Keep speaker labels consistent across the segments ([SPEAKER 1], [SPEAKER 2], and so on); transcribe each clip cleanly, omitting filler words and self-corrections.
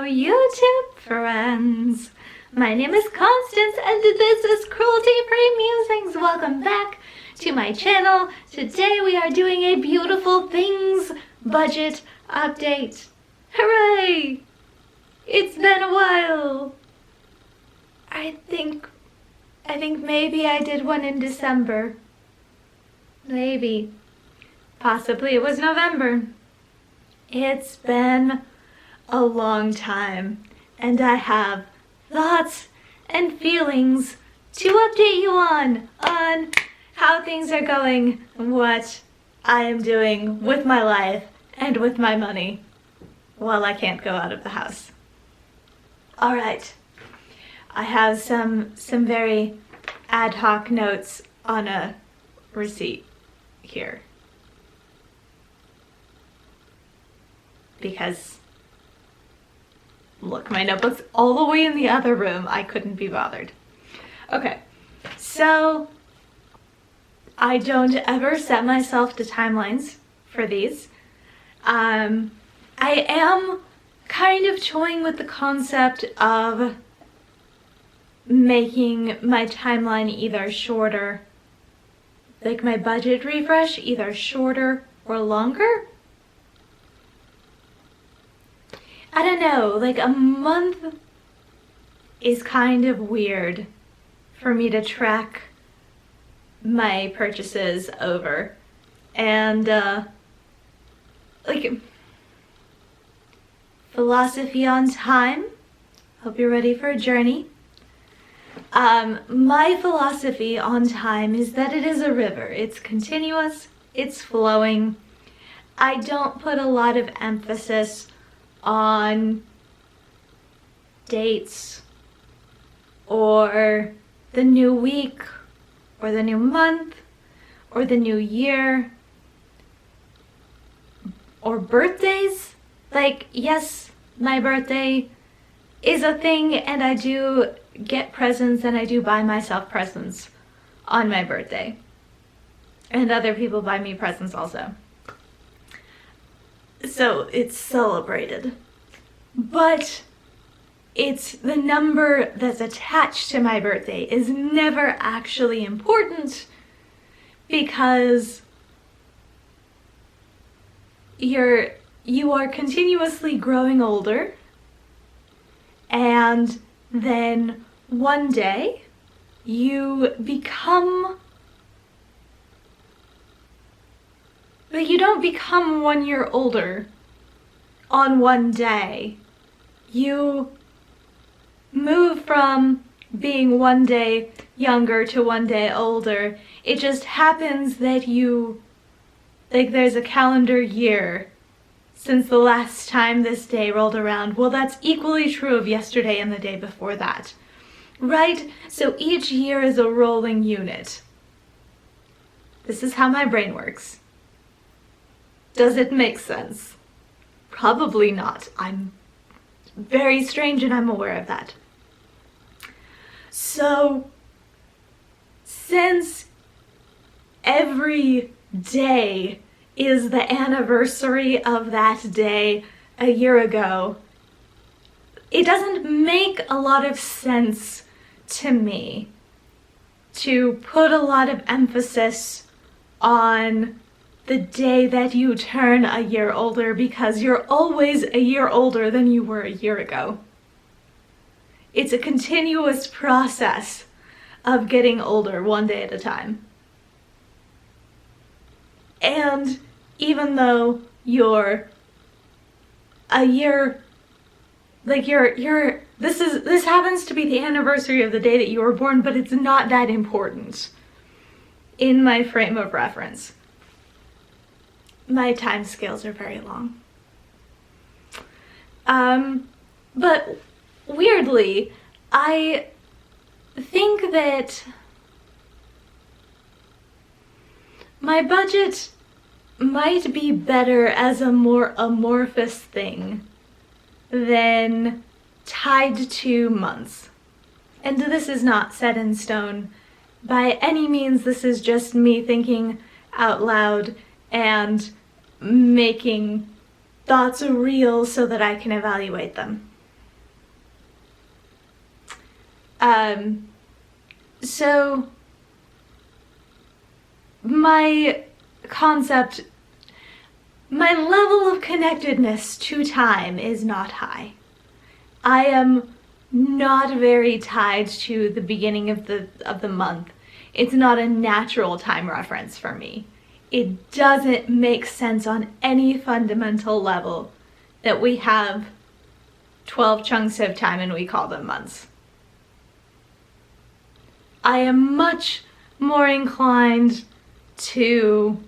[SPEAKER 1] YouTube friends. My name is Constance and this is Cruelty Free Musings. Welcome back to my channel. Today we are doing a beautiful things budget update. Hooray! It's been a while. I think maybe I did one in December. Maybe. Possibly it was November. It's been a long time, and I have thoughts and feelings to update you on how things are going, what I am doing with my life and with my money while I can't go out of the house. Alright, I have some very ad hoc notes on a receipt here. Because, look, my notebook's all the way in the other room. I couldn't be bothered. Okay, so I don't ever set myself to timelines for these. I am kind of toying with the concept of making my timeline either shorter, like my budget refresh, either shorter or longer. I don't know, like a month is kind of weird for me to track my purchases over. And like philosophy on time. Hope you're ready for a journey. My philosophy on time is that it is a river. It's continuous, it's flowing. I don't put a lot of emphasis on dates or the new week or the new month or the new year or birthdays. Like, yes, my birthday is a thing and I do get presents and I do buy myself presents on my birthday. And other people buy me presents also. So it's celebrated. But it's the number that's attached to my birthday is never actually important because you are continuously growing older, and then one day you become, but you don't become 1 year older on one day. You move from being one day younger to one day older. It just happens that there's a calendar year since the last time this day rolled around. Well, that's equally true of yesterday and the day before that, right? So each year is a rolling unit. This is how my brain works. Does it make sense? Probably not. I'm very strange and I'm aware of that. So, since every day is the anniversary of that day a year ago, it doesn't make a lot of sense to me to put a lot of emphasis on the day that you turn a year older, because you're always a year older than you were a year ago. It's a continuous process of getting older one day at a time. And even though you're a year, like this happens to be the anniversary of the day that you were born, but it's not that important in my frame of reference. My time scales are very long. But weirdly, I think that my budget might be better as a more amorphous thing than tied to months. And this is not set in stone by any means. This is just me thinking out loud and making thoughts real so that I can evaluate them. So my concept, my level of connectedness to time is not high. I am not very tied to the beginning of the month. It's not a natural time reference for me. It doesn't make sense on any fundamental level that we have 12 chunks of time and we call them months. I am much more inclined to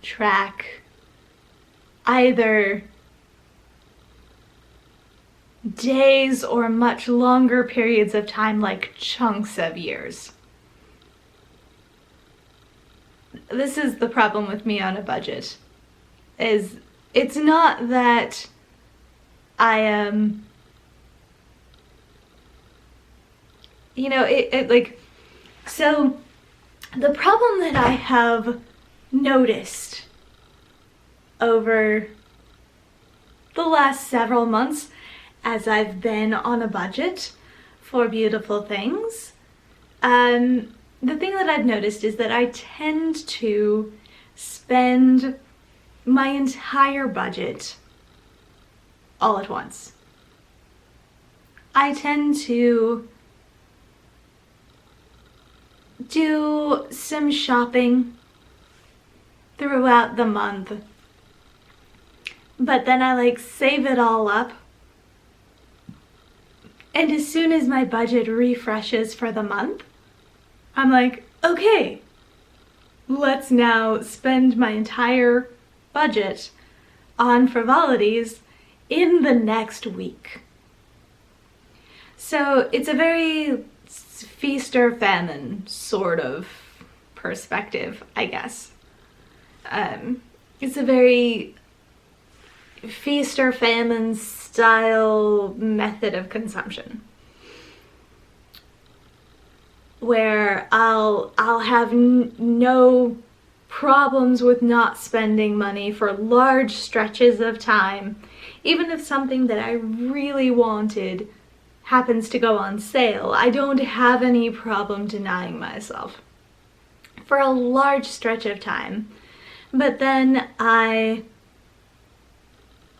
[SPEAKER 1] track either days or much longer periods of time, like chunks of years. This is the problem with me on a budget, is it's not that I am, so the problem that I have noticed over the last several months as I've been on a budget for beautiful things, the thing that I've noticed is that I tend to spend my entire budget all at once. I tend to do some shopping throughout the month, but then I save it all up, and as soon as my budget refreshes for the month, I'm like, okay, let's now spend my entire budget on frivolities in the next week. So it's a very feast or famine sort of perspective, I guess. It's a very feast or famine style method of consumption, where I'll have no problems with not spending money for large stretches of time, even if something that I really wanted happens to go on sale. I don't have any problem denying myself for a large stretch of time, but then I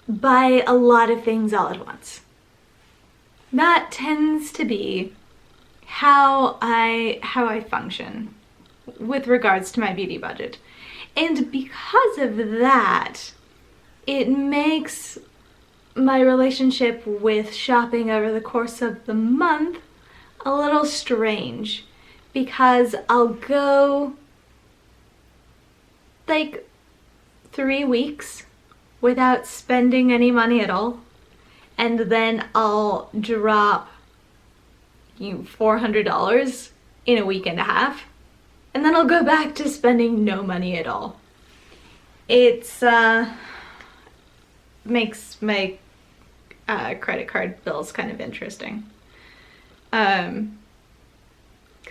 [SPEAKER 1] buy a lot of things all at once. That tends to be how I function with regards to my beauty budget. And because of that, it makes my relationship with shopping over the course of the month a little strange, because I'll go 3 weeks without spending any money at all, and then I'll drop $400 in a week and a half, and then I'll go back to spending no money at all. It's makes my credit card bills kind of interesting, because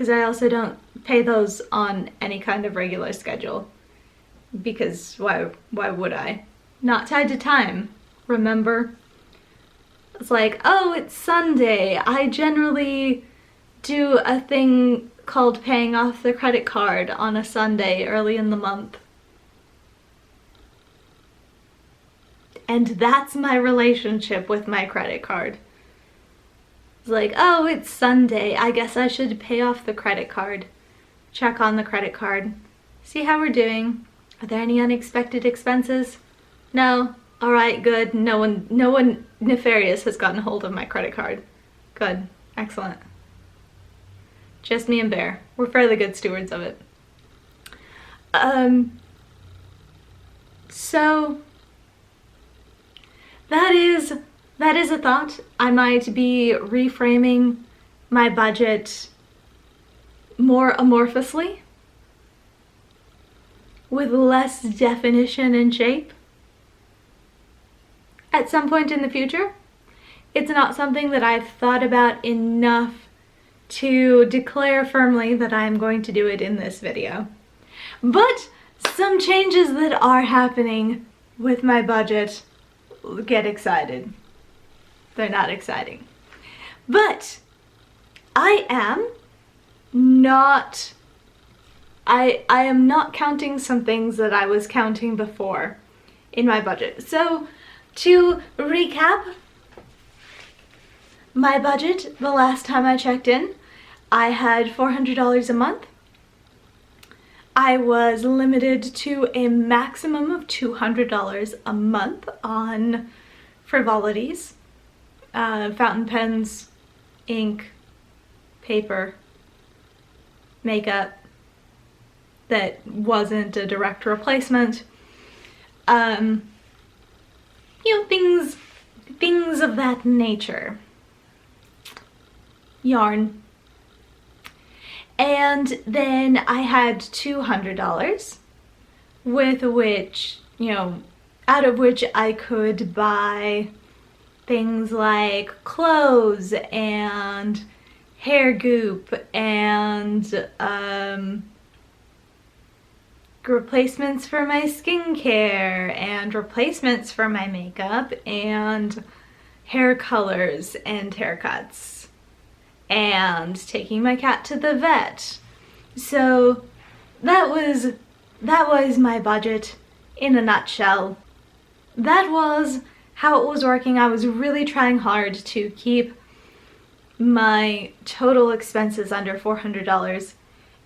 [SPEAKER 1] I also don't pay those on any kind of regular schedule, because why would I? Not tied to time, remember? It's like, oh, it's Sunday. I generally do a thing called paying off the credit card on a Sunday early in the month. And that's my relationship with my credit card. It's like, oh, it's Sunday. I guess I should pay off the credit card. Check on the credit card. See how we're doing. Are there any unexpected expenses? No? All right, good. No one nefarious has gotten hold of my credit card. Good. Excellent. Just me and Bear. We're fairly good stewards of it. So that is a thought. I might be reframing my budget more amorphously, with less definition and shape at some point in the future. It's not something that I've thought about enough to declare firmly that I'm going to do it in this video. But some changes that are happening with my budget, get excited. They're not exciting. But I am not counting some things that I was counting before in my budget. So to recap, my budget the last time I checked in, I had $400 a month. I was limited to a maximum of $200 a month on frivolities, fountain pens, ink, paper, makeup that wasn't a direct replacement, you know, things of that nature. Yarn. And then I had $200 with which, you know, out of which I could buy things like clothes and hair goop and replacements for my skincare and replacements for my makeup and hair colors and haircuts and taking my cat to the vet. So that was my budget in a nutshell. That was how it was working. I was really trying hard to keep my total expenses under $400.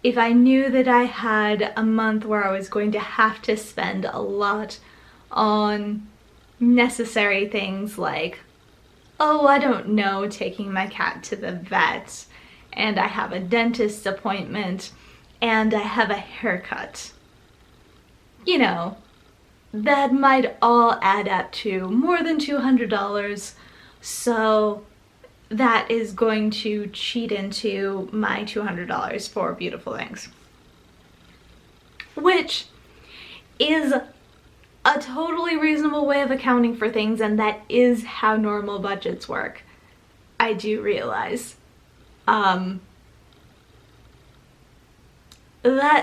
[SPEAKER 1] If I knew that I had a month where I was going to have to spend a lot on necessary things like, oh, I don't know, taking my cat to the vet, and I have a dentist appointment, and I have a haircut, you know, that might all add up to more than $200, so that is going to cheat into my $200 for beautiful things. Which is a totally reasonable way of accounting for things, and that is how normal budgets work. I do realize. That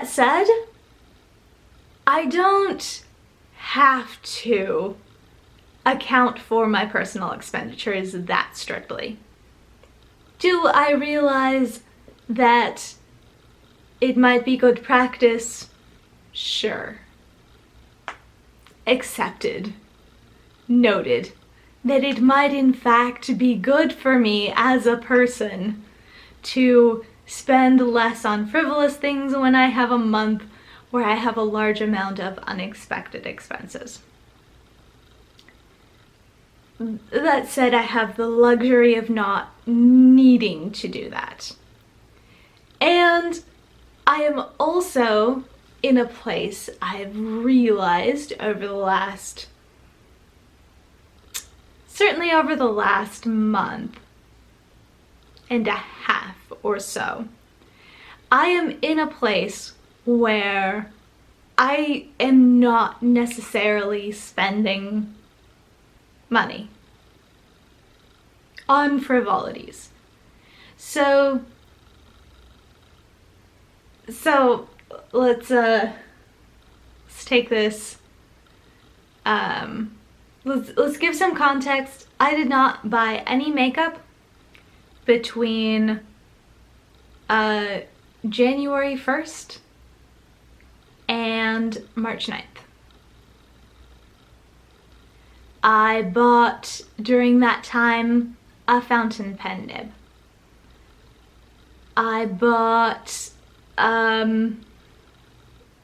[SPEAKER 1] said, I don't have to account for my personal expenditures that strictly. Do I realize that it might be good practice? Sure. Accepted. Noted. That it might in fact be good for me as a person to spend less on frivolous things when I have a month where I have a large amount of unexpected expenses. That said, I have the luxury of not needing to do that. And I am also in a place I've realized over the last, certainly over the last month and a half or so, I am in a place where I am not necessarily spending money on frivolities. So let's take this, let's give some context. I did not buy any makeup between January 1st and March 9th. I bought during that time a fountain pen nib. I bought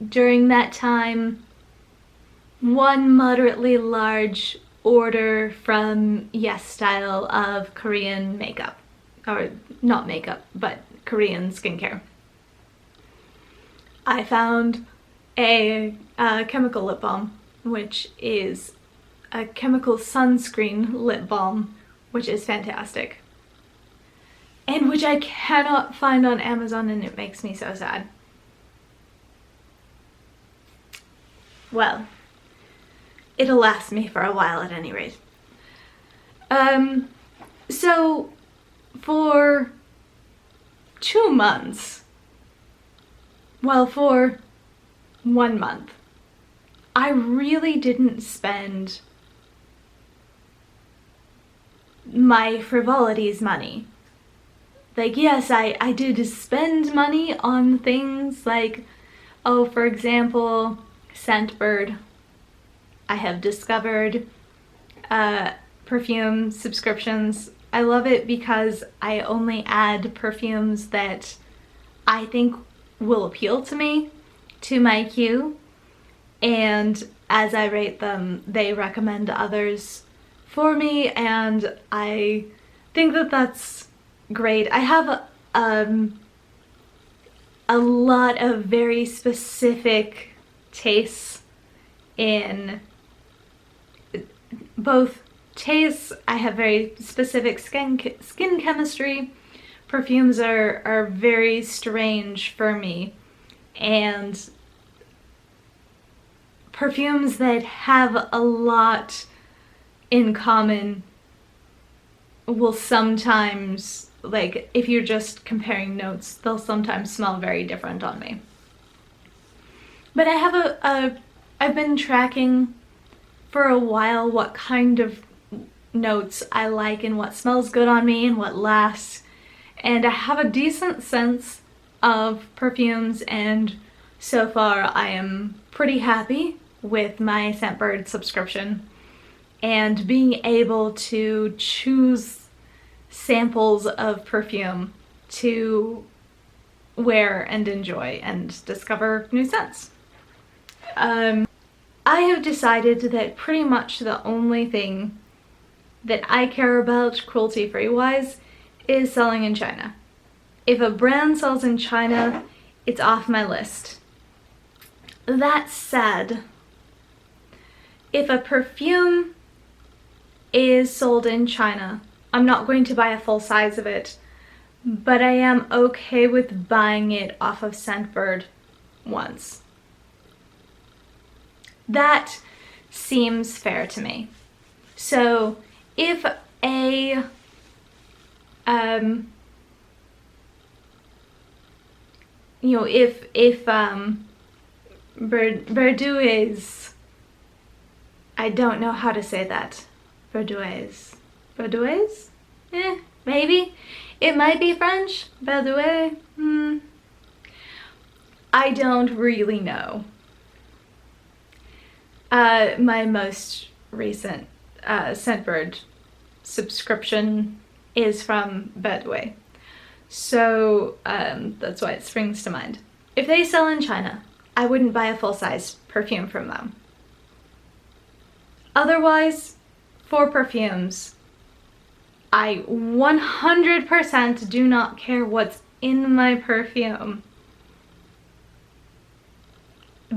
[SPEAKER 1] during that time one moderately large order from Yes Style of Korean makeup, or not makeup, but Korean skincare. I found a chemical lip balm, which is a chemical sunscreen lip balm, which is fantastic, and which I cannot find on Amazon, and it makes me so sad. Well, it'll last me for a while at any rate. So for 2 months, well, for 1 month, I really didn't spend my frivolities money like, yes, I did spend money on things like, oh, for example, Scentbird. I have discovered perfume subscriptions. I love it because I only add perfumes that I think will appeal to me to my queue, and as I rate them, they recommend others for me, and I think that that's great. I have a lot of very specific tastes in both tastes. I have very specific skin chemistry. Perfumes are very strange for me, and perfumes that have a lot in common will sometimes, like, if you're just comparing notes, they'll sometimes smell very different on me. But I have I've been tracking for a while what kind of notes I like and what smells good on me and what lasts. And I have a decent sense of perfumes, and so far I am pretty happy with my Scentbird subscription and being able to choose samples of perfume to wear and enjoy and discover new scents. I have decided that pretty much the only thing that I care about cruelty-free wise is selling in China. If a brand sells in China, it's off my list. That said, if a perfume is sold in China, I'm not going to buy a full size of it, but I am okay with buying it off of Scentbird once. That seems fair to me. So if a Burdoues, I don't know how to say that. Burdoues? Maybe. It might be French. Burdoues? I don't really know. My most recent Scentbird subscription is from Burdoues, so that's why it springs to mind. If they sell in China, I wouldn't buy a full-size perfume from them. Otherwise, for perfumes, I 100% do not care what's in my perfume,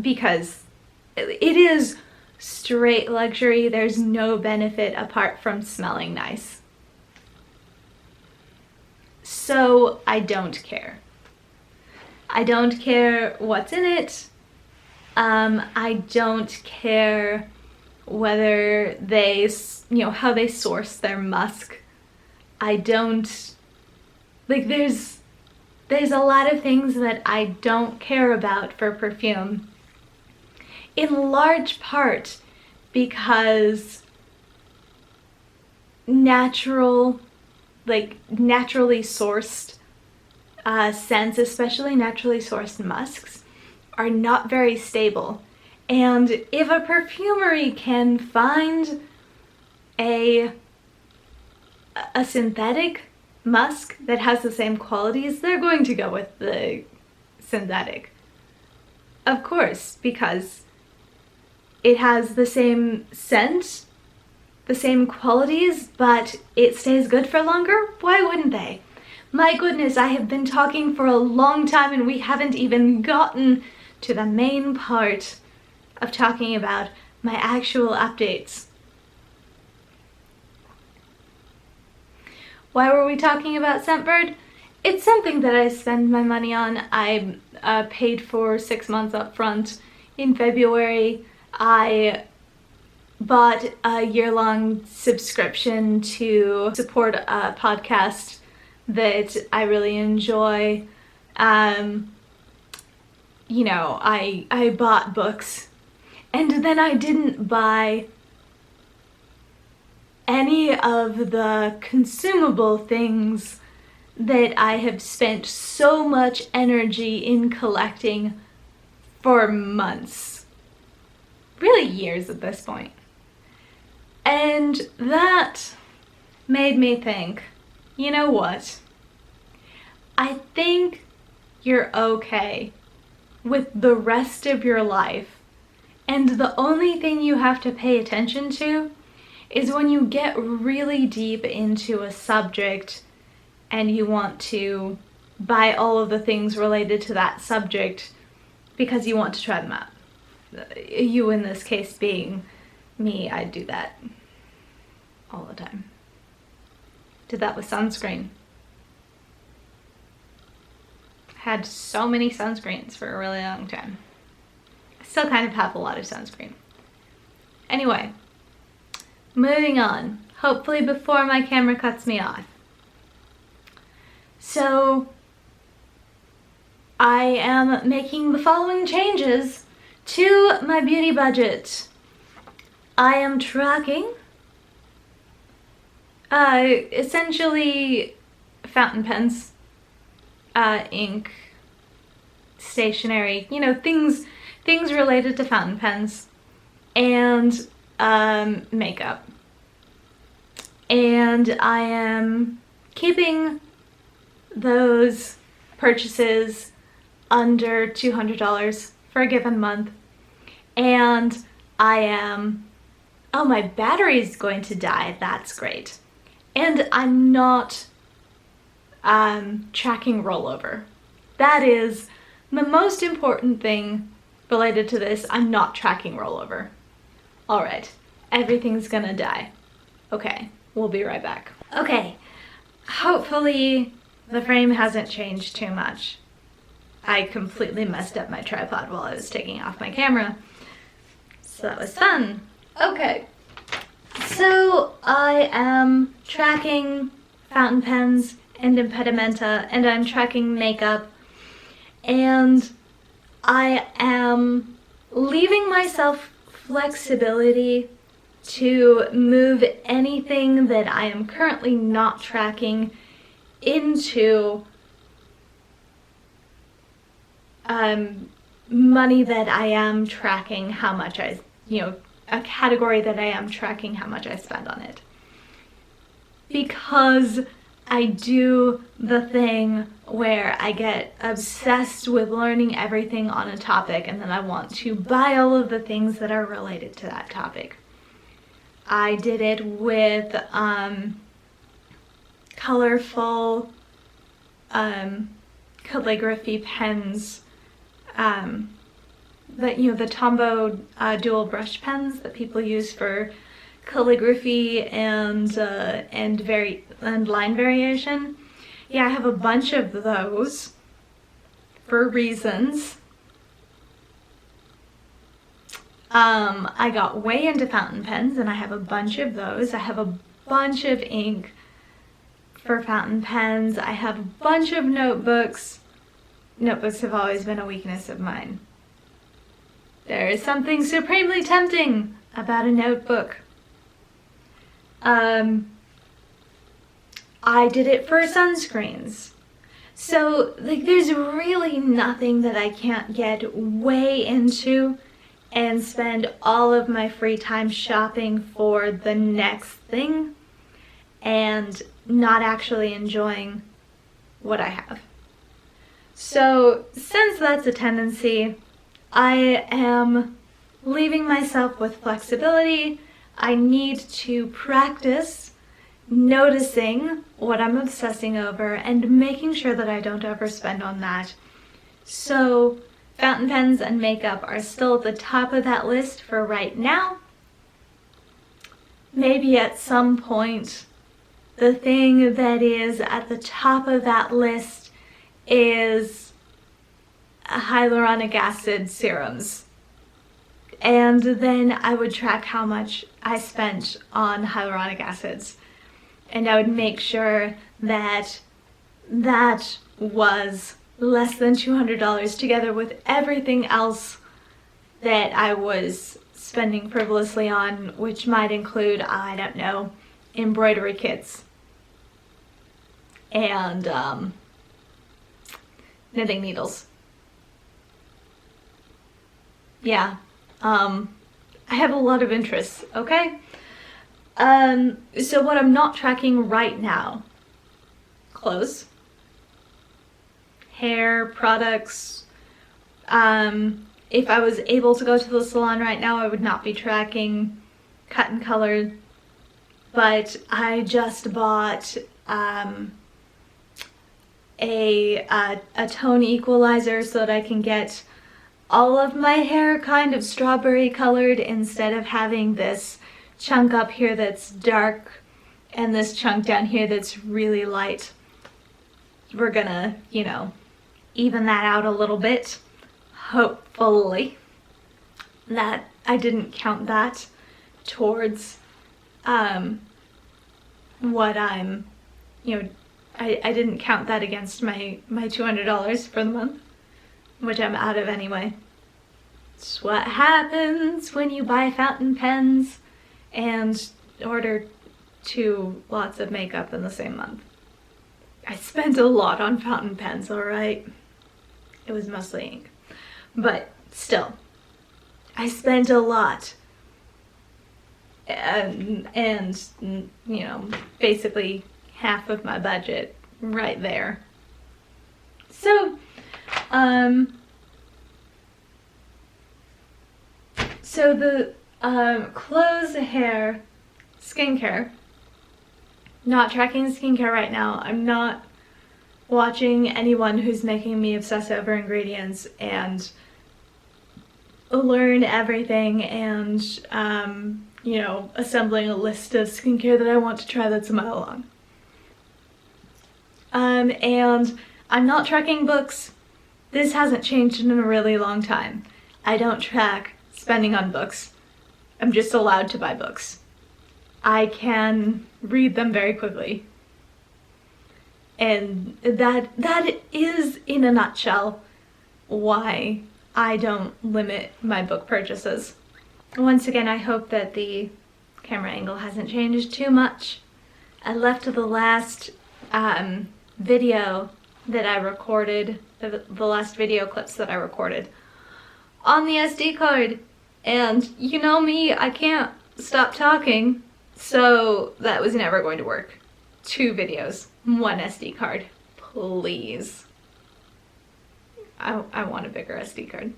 [SPEAKER 1] because it is straight luxury. There's no benefit apart from smelling nice. So I don't care. I don't care what's in it. I don't care whether they, how they source their musk. I don't, like, there's a lot of things that I don't care about for perfume. In large part because naturally sourced scents, especially naturally sourced musks, are not very stable. And if a perfumery can find a synthetic musk that has the same qualities, they're going to go with the synthetic. Of course, because it has the same scent, the same qualities, but it stays good for longer. Why wouldn't they? My goodness, I have been talking for a long time and we haven't even gotten to the main part of talking about my actual updates. Why were we talking about Scentbird? It's something that I spend my money on. I paid for 6 months up front in February. I bought a year-long subscription to support a podcast that I really enjoy. I bought books, and then I didn't buy any of the consumable things that I have spent so much energy in collecting for months, really years at this point. And that made me think, you know what? I think you're okay with the rest of your life, and the only thing you have to pay attention to is when you get really deep into a subject and you want to buy all of the things related to that subject because you want to try them out. You in this case being me, I do that all the time. Did that with sunscreen. Had so many sunscreens for a really long time. I still kind of have a lot of sunscreen. Anyway, moving on. Hopefully before my camera cuts me off. So, I am making the following changes to my beauty budget. I am tracking essentially fountain pens, ink, stationery, you know, things related to fountain pens, and makeup. And I am keeping those purchases under $200 for a given month. And I am, oh, my battery's going to die, that's great. And I'm not tracking rollover. That is the most important thing related to this. I'm not tracking rollover. All right, everything's gonna die. Okay, we'll be right back. Okay, hopefully the frame hasn't changed too much. I completely messed up my tripod while I was taking off my camera, so that was fun. Okay, so I am tracking fountain pens and impedimenta, and I'm tracking makeup, and I am leaving myself flexibility to move anything that I am currently not tracking into money that I am tracking how much I, you know, a category that I am tracking how much I spend on it. Because I do the thing where I get obsessed with learning everything on a topic, and then I want to buy all of the things that are related to that topic. I did it with colorful calligraphy pens, the Tombow dual brush pens that people use for calligraphy and line variation. Yeah, I have a bunch of those for reasons. I got way into fountain pens, and I have a bunch of those. I have a bunch of ink for fountain pens. I have a bunch of notebooks. Notebooks have always been a weakness of mine. There is something supremely tempting about a notebook. I did it for sunscreens. So, like, there's really nothing that I can't get way into and spend all of my free time shopping for the next thing and not actually enjoying what I have. So, since that's a tendency, I am leaving myself with flexibility. I need to practice noticing what I'm obsessing over and making sure that I don't overspend on that. So, fountain pens and makeup are still at the top of that list for right now. Maybe at some point, the thing that is at the top of that list is hyaluronic acid serums. And then I would track how much I spent on hyaluronic acids. And I would make sure that that was less than $200 together with everything else that I was spending frivolously on, which might include, I don't know, embroidery kits. and knitting needles. Yeah, I have a lot of interests, okay? So what I'm not tracking right now, clothes, hair, products. If I was able to go to the salon right now, I would not be tracking cut and colored, but I just bought a tone equalizer so that I can get all of my hair kind of strawberry colored instead of having this chunk up here that's dark and this chunk down here that's really light. We're gonna, you know, even that out a little bit, hopefully. That I didn't count that towards what I'm, you know, I didn't count that against my $200 for the month, which I'm out of anyway. It's what happens when you buy fountain pens and order 2 lots of makeup in the same month. I spent a lot on fountain pens, alright? It was mostly ink. But still, I spent a lot. And you know, basically half of my budget right there. So, so the clothes, hair, skincare, not tracking skincare right now. I'm not watching anyone who's making me obsess over ingredients and learn everything and, you know, assembling a list of skincare that I want to try that's a mile long. And I'm not tracking books. This hasn't changed in a really long time. I don't track spending on books. I'm just allowed to buy books. I can read them very quickly. And that is, in a nutshell, why I don't limit my book purchases. Once again, I hope that the camera angle hasn't changed too much. I left the last video that I recorded, the last video clips that I recorded, on the SD card. And you know me, I can't stop talking, so that was never going to work. 2 videos, 1 SD card, please. I want a bigger SD card.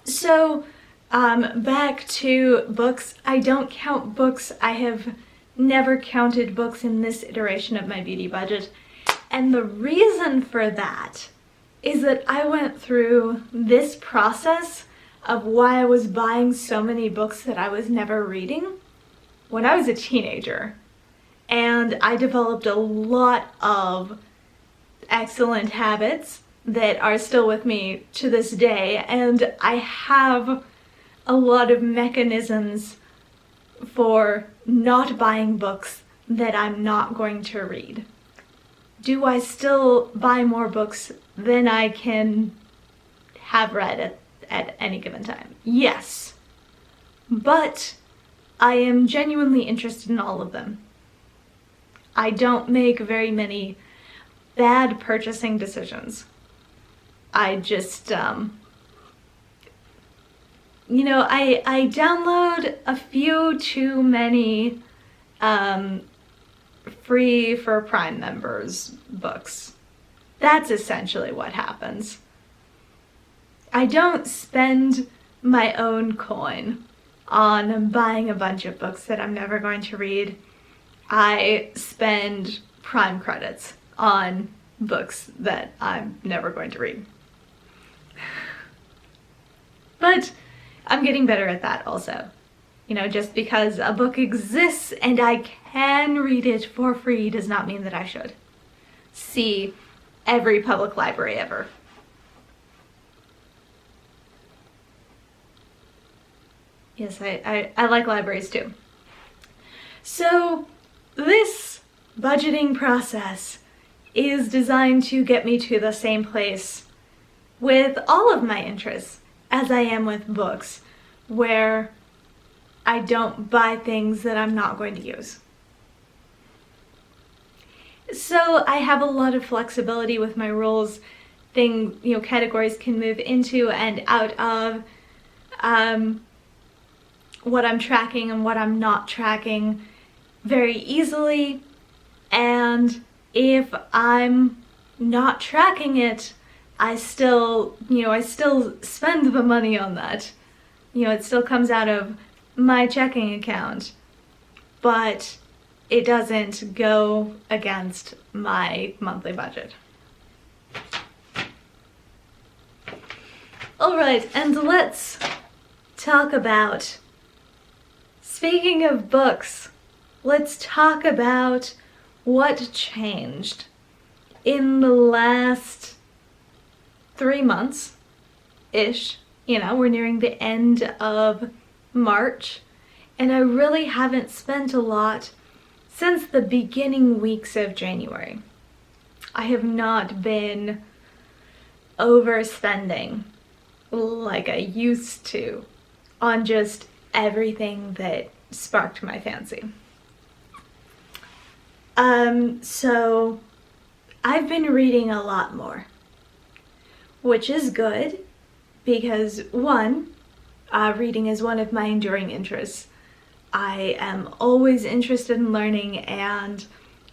[SPEAKER 1] So, back to books. I don't count books. I have never counted books in this iteration of my beauty budget. And the reason for that is that I went through this process of why I was buying so many books that I was never reading when I was a teenager. And I developed a lot of excellent habits that are still with me to this day, and I have a lot of mechanisms for not buying books that I'm not going to read. Do I still buy more books than I can have read at any given time? Yes. But I am genuinely interested in all of them. I don't make very many bad purchasing decisions. I just, you know, I download a few too many free for Prime members books. That's essentially what happens. I don't spend my own coin on buying a bunch of books that I'm never going to read. I spend Prime credits on books that I'm never going to read. But I'm getting better at that also. You know, just because a book exists and I can read it for free does not mean that I should. See every public library ever. Yes, I like libraries too. So this budgeting process is designed to get me to the same place with all of my interests as I am with books, where I don't buy things that I'm not going to use. So I have a lot of flexibility with my rules. Categories can move into and out of what I'm tracking and what I'm not tracking very easily. And if I'm not tracking it, I still spend the money on that. It still comes out of my checking account, but it doesn't go against my monthly budget. Alright, and let's talk about, speaking of books, let's talk about what changed in the last 3 months-ish. We're nearing the end of March, and I really haven't spent a lot since the beginning weeks of January. I have not been overspending like I used to on just everything that sparked my fancy. So I've been reading a lot more, which is good because one, reading is one of my enduring interests. I am always interested in learning, and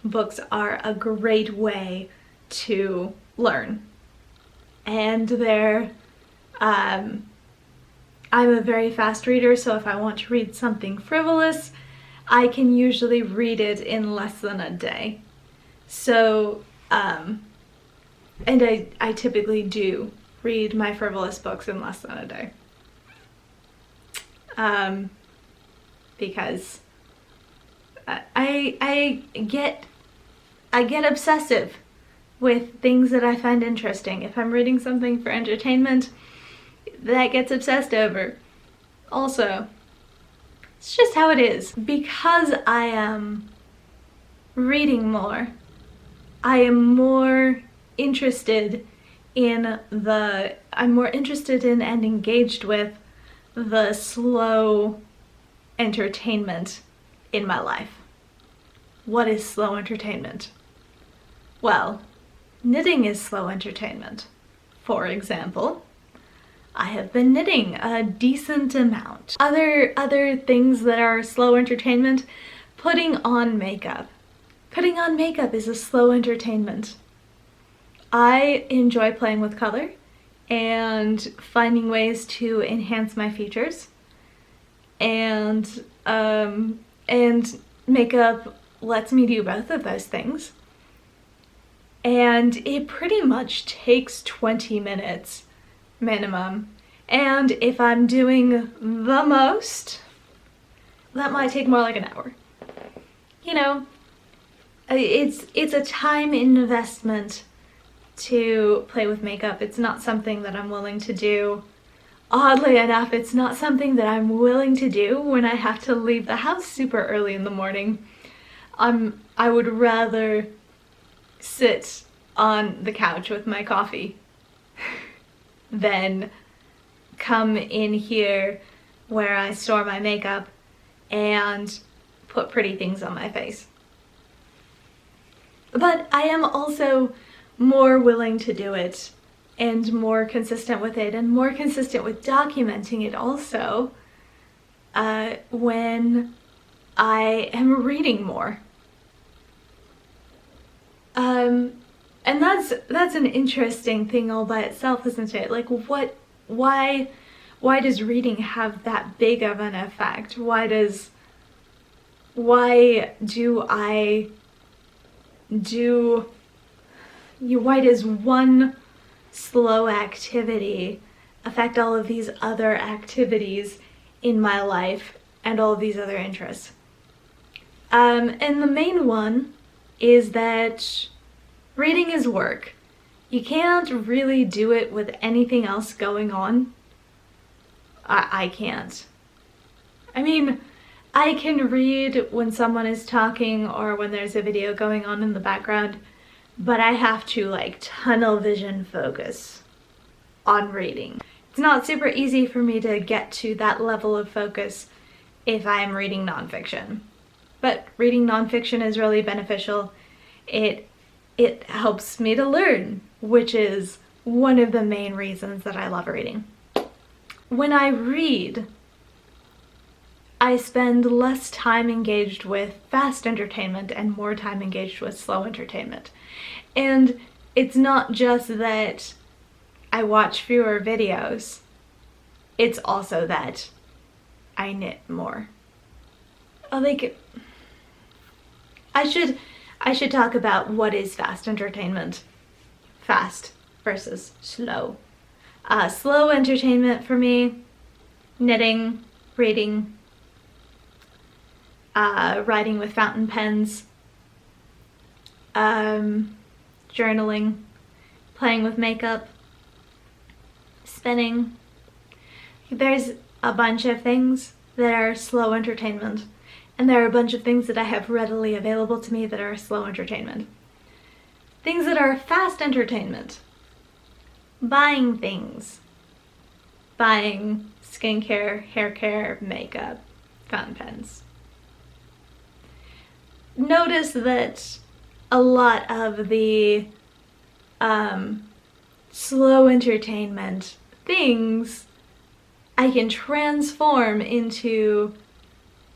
[SPEAKER 1] books are a great way to learn. And I'm a very fast reader, so if I want to read something frivolous, I can usually read it in less than a day. So, and I typically do read my frivolous books in less than a day. Because I get obsessive with things that I find interesting. If I'm reading something for entertainment, that gets obsessed over. Also, it's just how it is. Because I am reading more, I am more interested in and engaged with the slow entertainment in my life. What is slow entertainment? Well, knitting is slow entertainment. For example, I have been knitting a decent amount. Other things that are slow entertainment, putting on makeup. Putting on makeup is a slow entertainment. I enjoy playing with color and finding ways to enhance my features, and makeup lets me do both of those things. And it pretty much takes 20 minutes minimum. And if I'm doing the most, that might take more like an hour. It's a time investment to play with makeup. It's not something that I'm willing to do. Oddly enough, it's not something that I'm willing to do when I have to leave the house super early in the morning. I would rather sit on the couch with my coffee than come in here where I store my makeup and put pretty things on my face. But I am also more willing to do it and more consistent with it and more consistent with documenting it also when I am reading more. And that's an interesting thing all by itself, isn't it? Like, why does reading have that big of an effect? Why does one slow activity affect all of these other activities in my life and all of these other interests? And the main one is that reading is work. You can't really do it with anything else going on. I can't. I mean, I can read when someone is talking or when there's a video going on in the background, but I have to like tunnel vision focus on reading. It's not super easy for me to get to that level of focus if I'm reading nonfiction. But reading nonfiction is really beneficial, It helps me to learn, which is one of the main reasons that I love reading. When I read, I spend less time engaged with fast entertainment and more time engaged with slow entertainment. And it's not just that I watch fewer videos, it's also that I knit more. Like, I should talk about what is fast entertainment. Fast versus slow. Slow entertainment for me, knitting, reading, writing with fountain pens, journaling, playing with makeup, spinning. There's a bunch of things that are slow entertainment, and there are a bunch of things that I have readily available to me that are slow entertainment. Things that are fast entertainment. Buying things. Buying skincare, hair care, makeup, fountain pens. Notice that a lot of the slow entertainment things I can transform into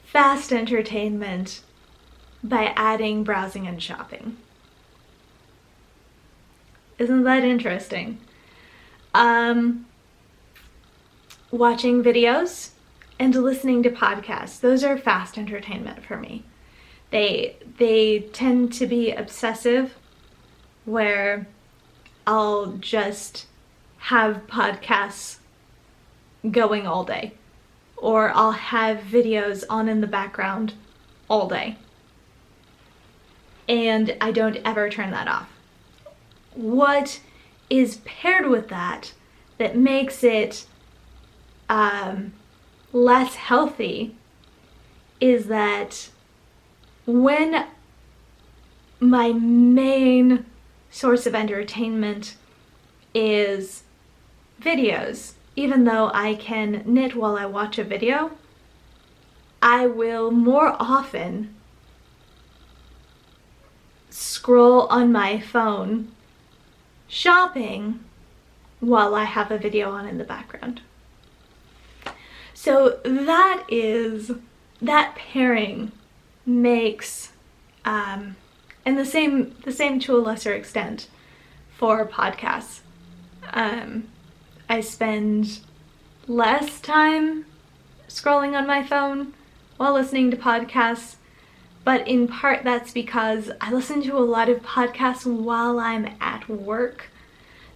[SPEAKER 1] fast entertainment by adding browsing and shopping. Isn't that interesting? Watching videos and listening to podcasts, those are fast entertainment for me. They tend to be obsessive, where I'll just have podcasts going all day, or I'll have videos on in the background all day, and I don't ever turn that off. What is paired with that makes it less healthy is that when my main source of entertainment is videos, even though I can knit while I watch a video, I will more often scroll on my phone shopping while I have a video on in the background. So that pairing makes, and the same to a lesser extent for podcasts. I spend less time scrolling on my phone while listening to podcasts, but in part that's because I listen to a lot of podcasts while I'm at work.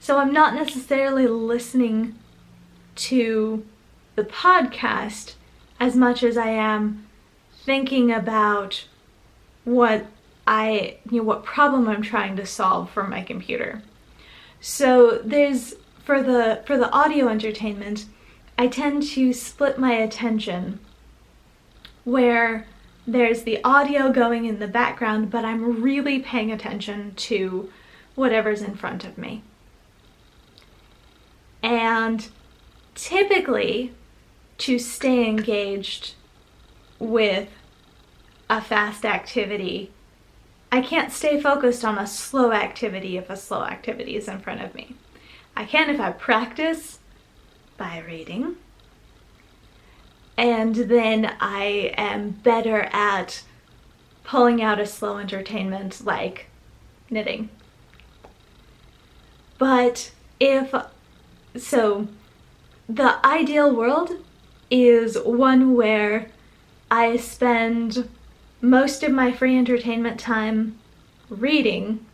[SPEAKER 1] So I'm not necessarily listening to the podcast as much as I am thinking about what problem I'm trying to solve for my computer. So there's, for the audio entertainment, I tend to split my attention where there's the audio going in the background, but I'm really paying attention to whatever's in front of me. And typically, to stay engaged with a fast activity, I can't stay focused on a slow activity if a slow activity is in front of me. I can if I practice by reading, and then I am better at pulling out a slow entertainment like knitting. But the ideal world is one where I spend most of my free entertainment time reading,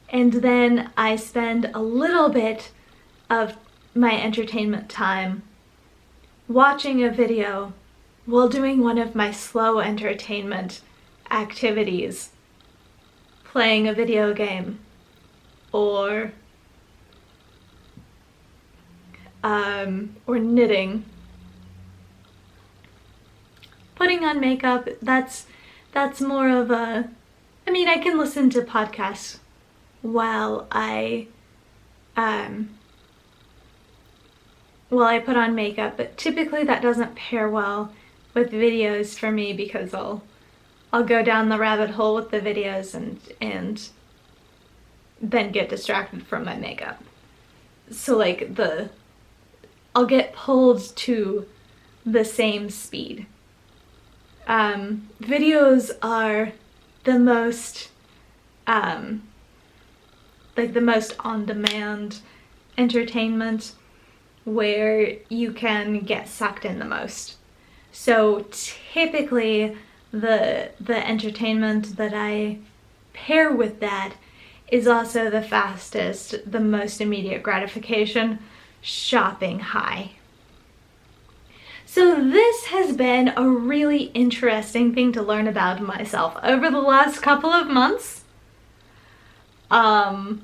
[SPEAKER 1] and then I spend a little bit of my entertainment time watching a video while doing one of my slow entertainment activities, playing a video game, or knitting. Putting on makeup, that's more of a, I can listen to podcasts while I put on makeup, but typically that doesn't pair well with videos for me because I'll go down the rabbit hole with the videos and then get distracted from my makeup. So like I'll get pulled to the same speed. Videos are the most, like the most on-demand entertainment where you can get sucked in the most. So typically the entertainment that I pair with that is also the fastest, the most immediate gratification, shopping high. So this has been a really interesting thing to learn about myself over the last couple of months. I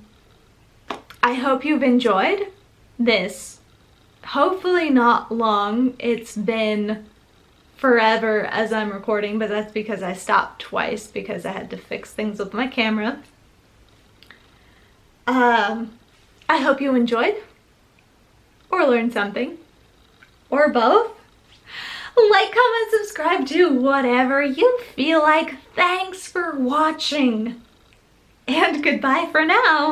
[SPEAKER 1] hope you've enjoyed this. Hopefully not long. It's been forever as I'm recording, but that's because I stopped twice because I had to fix things with my camera. I hope you enjoyed or learned something or both. Like, comment, subscribe, do whatever you feel like. Thanks for watching and goodbye for now.